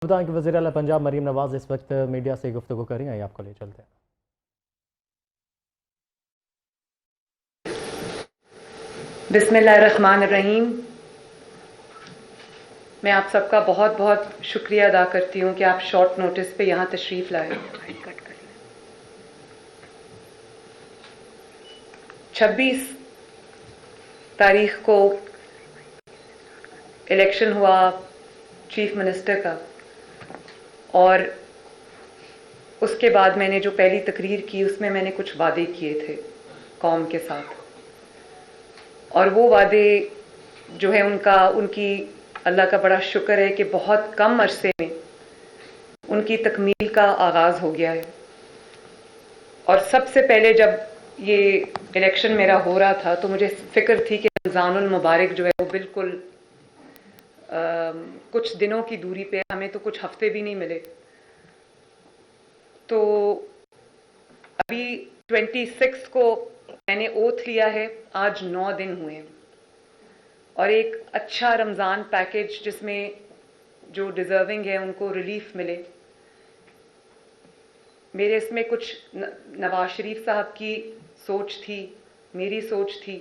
بتائیں کہ وزیر اعلیٰ پنجاب مریم نواز اس وقت میڈیا سے گفتگو کر رہی ہیں، آپ کو لے چلتے ہیں۔ بسم اللہ الرحمن الرحیم۔ میں آپ سب کا بہت بہت شکریہ ادا کرتی ہوں کہ آپ شارٹ نوٹس پہ یہاں تشریف لائے۔ 26 تاریخ کو الیکشن ہوا چیف منسٹر کا، اور اس کے بعد میں نے جو پہلی تقریر کی اس میں نے کچھ وعدے کیے تھے قوم کے ساتھ، اور وہ وعدے جو ہے ان کی اللہ کا بڑا شکر ہے کہ بہت کم عرصے میں ان کی تکمیل کا آغاز ہو گیا ہے۔ اور سب سے پہلے جب یہ الیکشن میرا ہو رہا تھا تو مجھے فکر تھی کہ رمضان المبارک جو ہے وہ بالکل کچھ دنوں کی دوری پہ، ہمیں تو کچھ ہفتے بھی نہیں ملے، تو ابھی 26 کو میں نے اوتھ لیا ہے، آج 9 دن ہوئے ہیں، اور ایک اچھا رمضان پیکج جس میں جو ڈیزرونگ ہے ان کو ریلیف ملے۔ میرے اس میں کچھ نواز شریف صاحب کی سوچ تھی، میری سوچ تھی،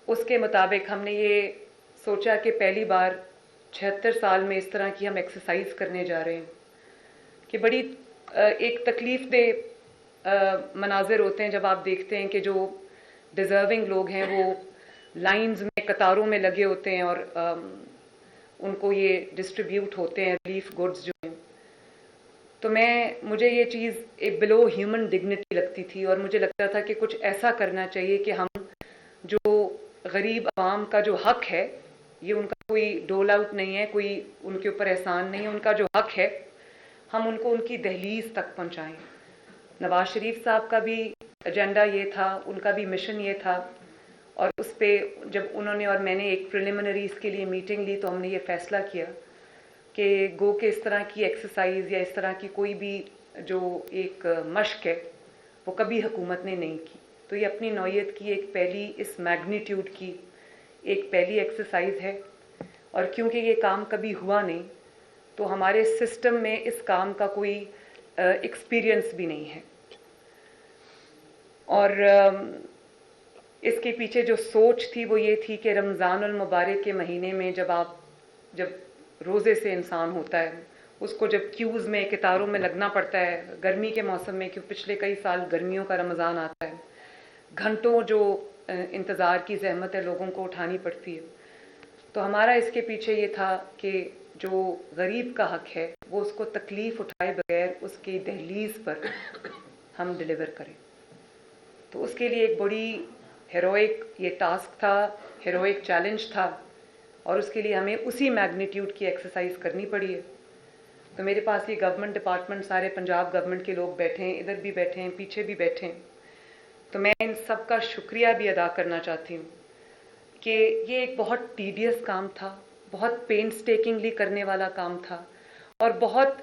اس کے مطابق ہم نے یہ سوچا کہ پہلی بار 76 سال میں اس طرح کی ہم ایکسرسائز کرنے جا رہے ہیں کہ بڑی ایک تکلیف دہ مناظر ہوتے ہیں جب آپ دیکھتے ہیں کہ جو ڈیزرونگ لوگ ہیں وہ لائنز میں قطاروں میں لگے ہوتے ہیں اور ان کو یہ ڈسٹریبیوٹ ہوتے ہیں ریلیف گڈز جو ہیں۔ تو مجھے یہ چیز ایک بلو ہیومن ڈگنیٹی لگتی تھی، اور مجھے لگتا تھا کہ کچھ ایسا کرنا چاہیے کہ ہم جو غریب عوام کا جو حق ہے، یہ ان کا کوئی ڈول آؤٹ نہیں ہے، کوئی ان کے اوپر احسان نہیں ہے، ان کا جو حق ہے ہم ان کو ان کی دہلیز تک پہنچائیں۔ نواز شریف صاحب کا بھی ایجنڈا یہ تھا، ان کا بھی مشن یہ تھا، اور اس پہ جب انہوں نے اور میں نے ایک پریلیمنری اس کے لیے میٹنگ لی تو ہم نے یہ فیصلہ کیا کہ گو کہ اس طرح کی ایکسرسائز یا اس طرح کی کوئی بھی جو ایک مشق ہے وہ کبھی حکومت نے نہیں کی، تو یہ اپنی نوعیت کی ایک پہلی اس میگنیٹیوڈ کی ایک پہلی ایکسرسائز ہے، اور کیونکہ یہ کام کبھی ہوا نہیں تو ہمارے سسٹم میں اس کام کا کوئی ایکسپیرئنس بھی نہیں ہے، اور اس کے پیچھے جو سوچ تھی وہ یہ تھی کہ رمضان المبارک کے مہینے میں جب روزے سے انسان ہوتا ہے، اس کو جب کیوز میں قطاروں میں لگنا پڑتا ہے، گرمی کے موسم میں، کہ پچھلے کئی سال گرمیوں کا رمضان آتا ہے، گھنٹوں جو انتظار کی زحمت ہے لوگوں کو اٹھانی پڑتی ہے، تو ہمارا اس کے پیچھے یہ تھا کہ جو غریب کا حق ہے وہ اس کو تکلیف اٹھائے بغیر اس کی دہلیز پر ہم ڈیلیور کریں۔ تو اس کے لیے ایک بڑی ہیروئک یہ ٹاسک تھا، ہیروئک چیلنج تھا، اور اس کے لیے ہمیں اسی میگنیٹیوڈ کی ایکسرسائز کرنی پڑی ہے۔ تو میرے پاس یہ گورنمنٹ ڈپارٹمنٹ سارے پنجاب گورنمنٹ کے لوگ بیٹھے ہیں، ادھر بھی بیٹھے ہیں، پیچھے بھی بیٹھے ہیں، تو میں ان سب کا شکریہ بھی ادا کرنا چاہتی ہوں کہ یہ ایک بہت ٹیڈیس کام تھا، بہت پینسٹیکنگلی کرنے والا کام تھا، اور بہت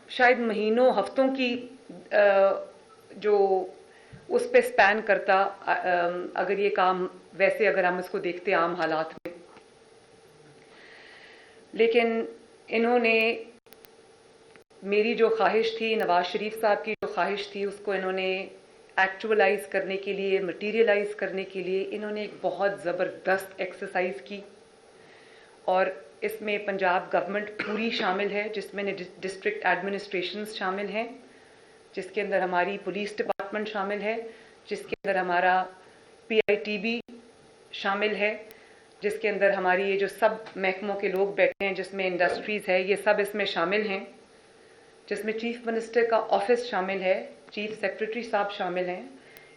شاید مہینوں ہفتوں کی جو اس پہ سپین کرتا اگر یہ کام ویسے اگر ہم اس کو دیکھتے عام حالات میں، لیکن انہوں نے میری جو خواہش تھی، نواز شریف صاحب کی جو خواہش تھی، اس کو انہوں نے ایکچولائز کرنے کے لیے، مٹیریلائز کرنے کے لیے انہوں نے ایک بہت زبردست ایکسرسائز کی، اور اس میں پنجاب گورنمنٹ پوری شامل ہے، جس میں ڈسٹرکٹ ایڈمنسٹریشنز شامل ہیں، جس کے اندر ہماری پولیس ڈپارٹمنٹ شامل ہے، جس کے اندر ہمارا PITB شامل ہے، جس کے اندر ہماری یہ جو سب محکموں کے لوگ بیٹھے ہیں، جس میں انڈسٹریز ہے، یہ سب اس میں شامل ہیں، جس میں چیف منسٹر کا آفس شامل ہے، چیف سیکرٹری صاحب شامل ہیں۔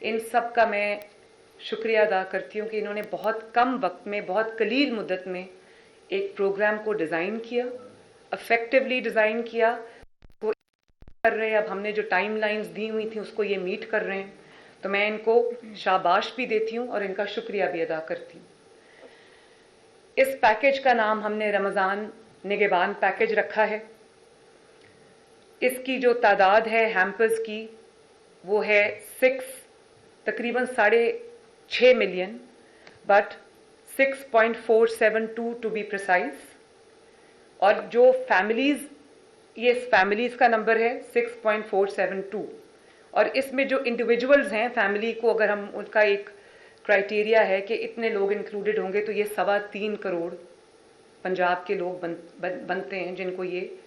ان سب کا میں شکریہ ادا کرتی ہوں کہ انہوں نے بہت کم وقت میں، بہت قلیل مدت میں ایک پروگرام کو ڈیزائن کیا، افیکٹولی ڈیزائن کیا، کو کر رہے ہیں۔ اب ہم نے جو ٹائم لائنز دی ہوئی تھیں اس کو یہ میٹ کر رہے ہیں، تو میں ان کو شاباش بھی دیتی ہوں اور ان کا شکریہ بھی ادا کرتی ہوں۔ اس پیکج کا نام ہم نے رمضان نگہبان پیکج رکھا ہے۔ اس کی جو تعداد ہے ہیمپرز کی وہ ہے تقریباً 6.5 million, but 6.472 to be precise, اور جو فیملیز ये फैमिलीज़ का नंबर है 6.472, और इसमें जो इंडिविजुअल्स हैं फैमिली को अगर हम उनका एक क्राइटेरिया है कि इतने लोग इंक्लूडेड होंगे, तो ये 3.25 करोड़ पंजाब के लोग बनते हैं जिनको ये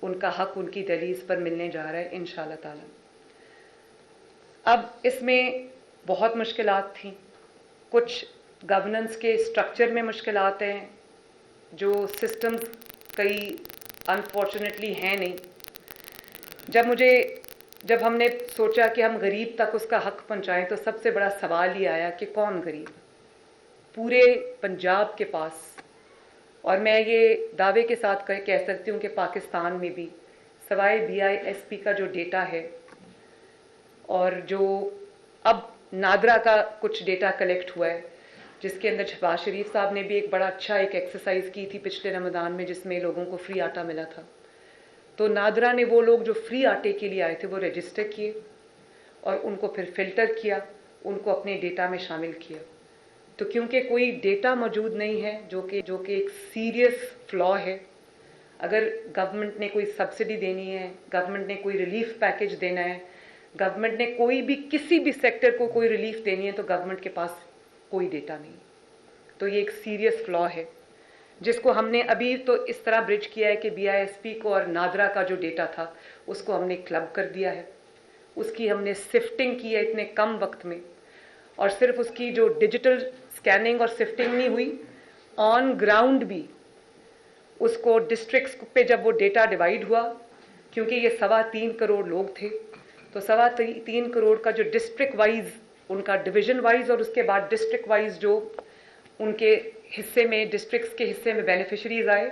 उनका हक उनकी दहलीज पर मिलने जा रहा है इंशाल्लाह ताला। अब इसमें बहुत मुश्किलात थी, कुछ गवर्नेंस के स्ट्रक्चर में मुश्किलात हैं, जो सिस्टम्स कई अनफॉर्चुनेटली हैं नहीं। जब हमने सोचा कि हम गरीब तक उसका हक पहुंचाएं, तो सबसे बड़ा सवाल ये आया कि कौन गरीब? पूरे पंजाब के पास, और मैं ये दावे के साथ कह सकती हूँ कि पाकिस्तान में भी सवाए BISP का जो डेटा है, और जो अब नादरा का कुछ डेटा कलेक्ट हुआ है, जिसके अंदर शहबाज शरीफ साहब ने भी एक बड़ा अच्छा एक एक्सरसाइज की थी पिछले रमज़ान में, जिसमें लोगों को फ्री आटा मिला था। तो नादरा ने वो लोग जो फ्री आटे के लिए आए थे वो रजिस्टर किए और उनको फिर फिल्टर किया, उनको अपने डेटा में शामिल किया। तो क्योंकि कोई डेटा मौजूद नहीं है, जो कि एक सीरियस फ्लॉ है। अगर गवर्नमेंट ने कोई सब्सिडी देनी है, गवर्नमेंट ने कोई रिलीफ पैकेज देना है, गवर्नमेंट ने कोई भी किसी भी सेक्टर को कोई रिलीफ देनी है, तो गवर्नमेंट के पास कोई डेटा नहीं। तो ये एक सीरियस फ्लॉ है, जिसको हमने अभी तो इस तरह ब्रिज किया है कि BISP को और नादरा का जो डेटा था उसको हमने क्लब कर दिया है, उसकी हमने सिफ्टिंग की है इतने कम वक्त में, और सिर्फ उसकी जो डिजिटल स्कैनिंग और सिफ्टिंग नहीं हुई, ऑन ग्राउंड भी उसको डिस्ट्रिक्ट्स पे जब वो डेटा डिवाइड हुआ, क्योंकि ये 3.25 करोड़ लोग थे, तो 3.25 करोड़ का जो डिस्ट्रिक्ट वाइज उनका डिवीजन वाइज और उसके बाद डिस्ट्रिक्ट वाइज जो उनके हिस्से में डिस्ट्रिक्ट्स के हिस्से में बेनिफिशरीज आए,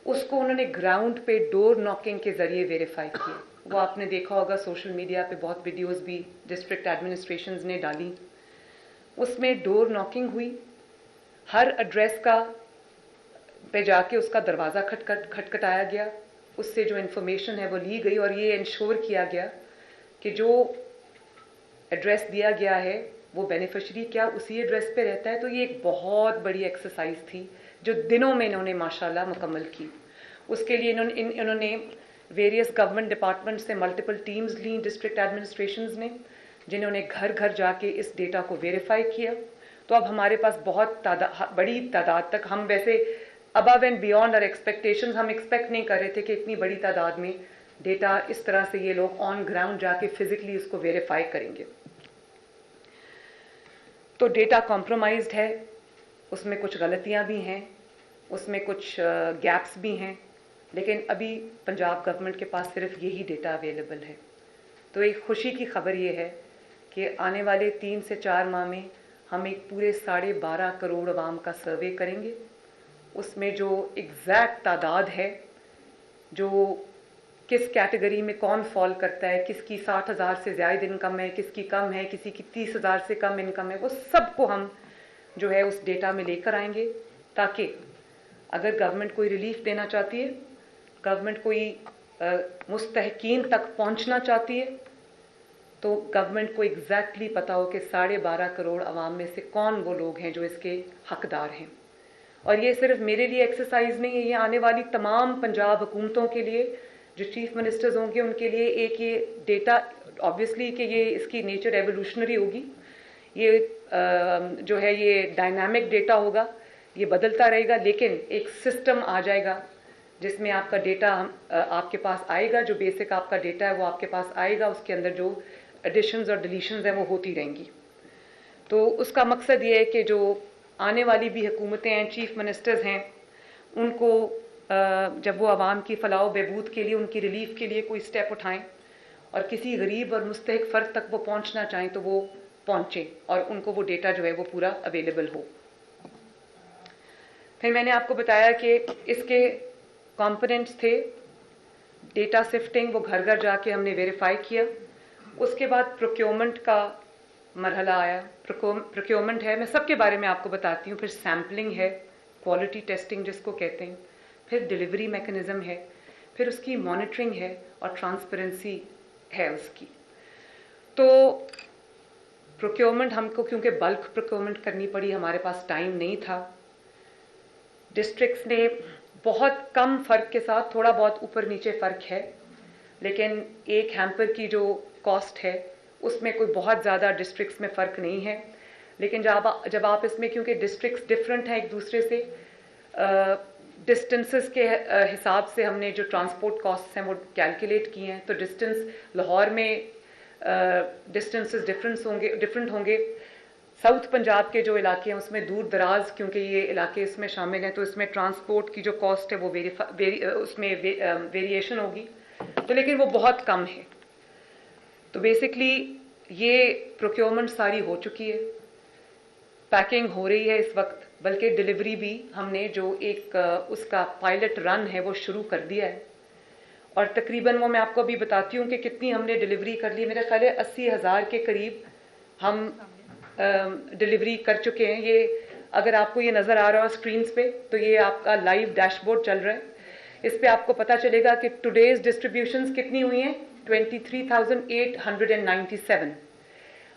उसको उन्होंने ग्राउंड पे डोर नॉकिंग के ज़रिए वेरीफाई किया। वो आपने देखा होगा सोशल मीडिया पे बहुत वीडियोस भी डिस्ट्रिक्ट एडमिनिस्ट्रेशंस ने डाली, उसमें डोर नॉकिंग हुई, हर एड्रेस का पे जाके उसका दरवाज़ा खटखटाया गया, उससे जो इन्फॉर्मेशन है वो ली गई, और ये इंश्योर किया गया कि जो एड्रेस दिया गया है वो बेनिफिशरी क्या उसी एड्रेस पे रहता है। तो ये एक बहुत बड़ी एक्सरसाइज थी जो दिनों में इन्होंने माशाल्लाह मुकम्मल की। उसके लिए इन्होंने वेरियस गवर्नमेंट डिपार्टमेंट से मल्टीपल टीम्स ली डिस्ट्रिक्ट एडमिनिस्ट्रेशंस ने, जिन्होंने घर घर जाके इस डेटा को वेरीफाई किया। तो अब हमारे पास बहुत बड़ी तादाद तक, हम वैसे above and beyond our expectations, हम एक्सपेक्ट नहीं कर रहे थे कि इतनी बड़ी तादाद में डेटा इस तरह से ये लोग ऑन ग्राउंड जाके फिजिकली इसको वेरीफाई करेंगे। तो डेटा कॉम्प्रोमाइज्ड है, उसमें कुछ गलतियां भी हैं, उसमें कुछ गैप्स भी हैं, लेकिन अभी पंजाब गवर्नमेंट के पास सिर्फ यही डेटा अवेलेबल है। तो एक खुशी की खबर ये है कि आने वाले 3 से 4 माह में हम एक पूरे 12.5 करोड़ आवाम का सर्वे करेंगे। उसमें जो एग्जैक्ट तादाद है, जो किस कैटेगरी में कौन फॉल करता है, किसकी 60,000 से ज़्यादा इनकम है, किसकी कम है, किसी की 30,000 से कम इनकम है, वो सबको हम जो है उस डेटा में लेकर आएंगे, ताकि अगर गवर्नमेंट कोई रिलीफ देना चाहती है, गवर्नमेंट कोई मुस्तहकीन तक पहुंचना चाहती है, तो गवर्नमेंट को एग्जैक्टली पता हो कि 12.5 करोड़ आवाम में से कौन वो लोग हैं जो इसके हकदार हैं। और ये सिर्फ मेरे लिए एक्सरसाइज नहीं है, ये आने वाली तमाम पंजाब हुकूमतों के लिए, जो चीफ मिनिस्टर्स होंगे उनके लिए एक ये डेटा, ऑब्वियसली कि ये इसकी नेचर एवोल्यूशनरी होगी, ये जो है ये डायनामिक डेटा होगा, ये बदलता रहेगा, लेकिन एक सिस्टम आ जाएगा जिसमें आपका डेटा आपके पास आएगा, जो बेसिक आपका डेटा है वो आपके पास आएगा, उसके अंदर जो एडिशंस और डिलीशंस हैं वो होती रहेंगी। तो उसका मकसद ये है कि जो आने वाली भी हुकूमतें हैं, चीफ मिनिस्टर्स हैं, उनको जब वो आवाम की फलाह बहबूद के लिए, उनकी रिलीफ के लिए कोई स्टेप उठाएं और किसी गरीब और मुस्तहिक फ़र्द तक वो पहुंचना चाहें तो वो पहुंचें और उनको वो डेटा जो है वो पूरा अवेलेबल हो। फिर मैंने आपको बताया कि इसके कंपोनेंट्स थे, डेटा सिफ्टिंग, वो घर घर जाके हमने वेरीफाई किया। उसके बाद प्रोक्योरमेंट का मरहला आया। प्रोक्योरमेंट है, मैं सबके बारे में आपको बताती हूँ, फिर सैम्पलिंग है, क्वालिटी टेस्टिंग जिसको कहते हैं, फिर डिलीवरी मैकेनिज्म है, फिर उसकी मॉनिटरिंग है और ट्रांसपेरेंसी है उसकी। तो प्रोक्योरमेंट हमको क्योंकि बल्क प्रोक्योरमेंट करनी पड़ी, हमारे पास टाइम नहीं था। डिस्ट्रिक्ट्स ने बहुत कम फ़र्क के साथ थोड़ा बहुत ऊपर नीचे फ़र्क है, लेकिन एक हैम्पर की जो कॉस्ट है उसमें कोई बहुत ज़्यादा डिस्ट्रिक्ट्स में फ़र्क नहीं है। लेकिन जब आप इसमें, क्योंकि डिस्ट्रिक्ट्स डिफरेंट हैं एक दूसरे से, डिस्टेंसेस के हिसाब से हमने जो ट्रांसपोर्ट कॉस्ट्स हैं वो कैलकुलेट किए हैं। तो डिस्टेंस लाहौर में डिस्टेंसेस डिफरेंट होंगे। साउथ पंजाब के जो इलाके हैं उसमें दूर दराज, क्योंकि ये इलाके इसमें शामिल हैं, तो इसमें ट्रांसपोर्ट की जो कॉस्ट है वो उसमें वेरिएशन होगी, तो लेकिन वो बहुत कम है। तो बेसिकली ये प्रोक्योरमेंट सारी हो चुकी है, पैकिंग हो रही है इस वक्त, बल्कि डिलीवरी भी हमने जो एक उसका पायलट रन है वो शुरू कर दिया है। और तकरीबन वो मैं आपको अभी बताती हूँ कि कितनी हमने डिलीवरी कर ली। मेरे ख्याल है 80,000 के करीब हम डिलीवरी कर चुके हैं। ये अगर आपको ये नज़र आ रहा हो स्क्रीन्स पे, तो ये आपका लाइव डैशबोर्ड चल रहा है। इस पे आपको पता चलेगा कि टुडेज डिस्ट्रीब्यूशंस कितनी हुई हैं, 23,897।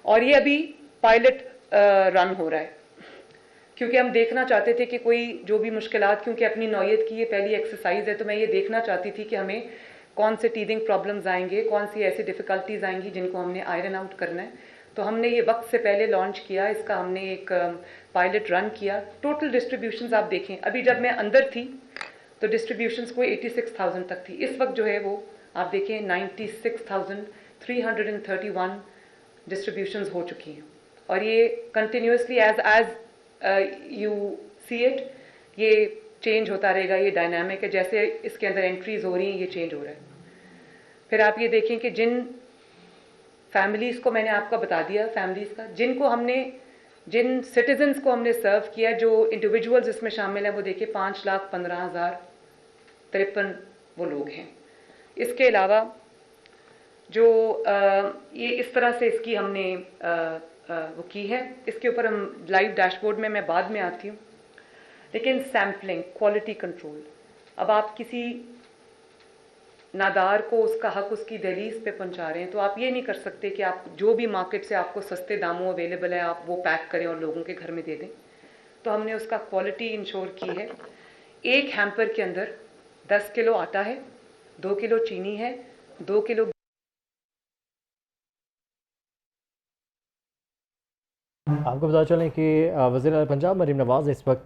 और ये अभी पायलट रन हो रहा है, क्योंकि हम देखना चाहते थे कि कोई जो भी मुश्किलात, क्योंकि अपनी नौयत की ये पहली एक्सरसाइज है, तो मैं ये देखना चाहती थी कि हमें कौन से टीदिंग प्रॉब्लम्स आएंगे, कौन सी ऐसी डिफ़िकल्टीज आएंगी जिनको हमने आयरन आउट करना है। तो हमने ये वक्त से पहले लॉन्च किया इसका, हमने एक पायलट रन किया। टोटल डिस्ट्रीब्यूशंस आप देखें, अभी जब मैं अंदर थी तो डिस्ट्रीब्यूशंस कोई 86,000 तक थी। इस वक्त जो है वो आप देखें 96,331 डिस्ट्रीब्यूशंस हो चुकी हैं। और ये continuously as you see it, ये चेंज होता रहेगा, ये डायनामिक है। जैसे इसके अंदर एंट्रीज हो रही हैं, ये चेंज हो रहा है। फिर आप ये देखें कि जिन फैमिलीज़ को मैंने आपको बता दिया, फैमिलीज़ का जिन सिटीजन्स को हमने सर्व किया, जो इंडिविजुअल्स इसमें शामिल हैं, वो देखिए 5,15,053 वो लोग हैं। इसके अलावा जो ये इस तरह से इसकी हमने वो की है, इसके ऊपर हम लाइव डैशबोर्ड में मैं बाद में आती हूँ। लेकिन सैम्पलिंग, क्वालिटी कंट्रोल, अब आप किसी नादार को उसका हक उसकी दहलीज पे पहुंचा रहे हैं, तो आप ये नहीं कर सकते कि आप जो भी मार्केट से आपको सस्ते दामों अवेलेबल है आप वो पैक करें और लोगों के घर में दे दें। तो हमने उसका क्वालिटी इंश्योर की है। एक हैम्पर के अंदर 10 किलो आटा है, 2 किलो चीनी है, 2 किलो। आपको बता चलें कि वज़ीर पंजाब मरीम नवाज़ इस वक्त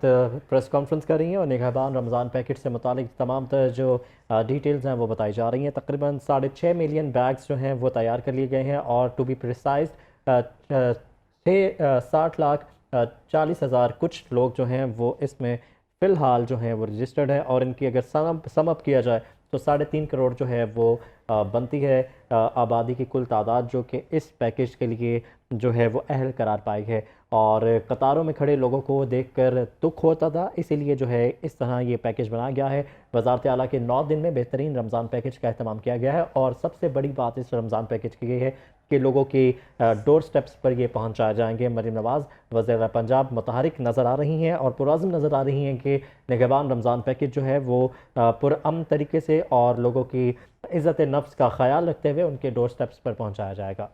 प्रेस कॉन्फ्रेंस कर रही हैं और निगहबान रमज़ान पैकेट से मुतालिक तमाम तर जो डिटेल्स हैं वो बताई जा रही हैं। तकरीबन 6.5 मिलियन बैग्स जो हैं वो तैयार कर लिए गए हैं और टू बी प्रिसाइज 60,40,000 कुछ लोग जो हैं वो इसमें फ़िलहाल जो हैं वो रजिस्टर्ड है। और इनकी अगर सम अप किया जाए तो 3.5 करोड़ जो है वो बनती है आबादी की कुल तादाद जो कि इस पैकेज के लिए जो है वो अहल करार पाई है। और कतारों में खड़े लोगों को देखकर दुख होता था, इसीलिए जो है इस तरह ये पैकेज बनाया गया है। वज़ारत आला के 9 दिन में बेहतरीन रमज़ान पैकेज का अहतमाम किया गया है। और सबसे बड़ी बात इस रमज़ान पैकेज की है कि लोगों की डोर स्टेप्स पर ये पहुंचाए जाएंगे। मरीम नवाज़ वज़ीर पंजाब मुतहरिक नज़र आ रही हैं और पुरअज़्म नज़र आ रही हैं कि निगहबान रमज़ान पैकेज जो है वो पुरअमन तरीके से और लोगों की इज़्ज़त नफ्स का ख्याल रखते हुए उनके डोर स्टेप्स पर पहुंचाया जाएगा।